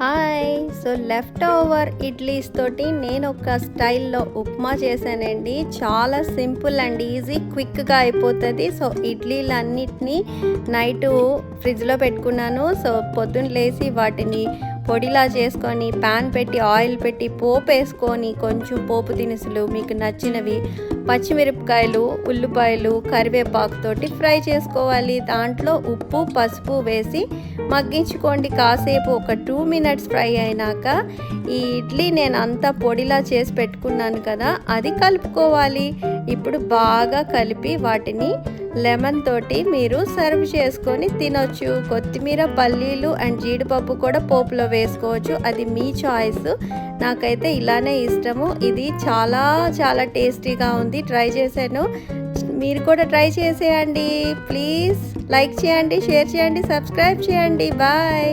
Hi! So left over idlis తోటి నేను ఒక స్టైల్‌లో ఉప్మా చేశానండి. చాలా సింపుల్ అండ్ ఈజీ, క్విక్‌గా అయిపోతది. సో ఇడ్లీలన్నిటిని నైటు ఫ్రిడ్జ్‌లో పెట్టుకున్నాను. సో పొద్దున్న లేసి వాటిని పొడిలా చేసుకొని పాన్ పెట్టి ఆయిల్ పెట్టి పోపేసుకొని కొంచెం పోపు దినుసులు మీకు నచ్చినవి పచ్చిమిరపకాయలు, ఉల్లిపాయలు, కరివేపాకుతోటి ఫ్రై చేసుకోవాలి. దాంట్లో ఉప్పు, పసుపు వేసి మగ్గించుకోండి కాసేపు. ఒక 2 మినిట్స్ ఫ్రై అయినాక ఈ ఇడ్లీ నేను అంతా పొడిలా చేసి పెట్టుకున్నాను కదా, అది కలుపుకోవాలి. ఇప్పుడు బాగా కలిపి వాటిని లెమన్ తోటి మీరు సర్వ్ చేసుకొని తినొచ్చు. కొత్తిమీర, పల్లీలు అండ్ జీడిపప్పు కూడా పోపులో వేసుకోవచ్చు, అది మీ చాయిస్. నాకైతే ఇలానే ఇష్టము. ఇది చాలా చాలా టేస్టీగా ఉంది. ట్రై చేశాను, మీరు కూడా ట్రై చేసేయండి. ప్లీజ్ లైక్ చేయండి, షేర్ చేయండి, సబ్స్క్రైబ్ చేయండి. బాయ్.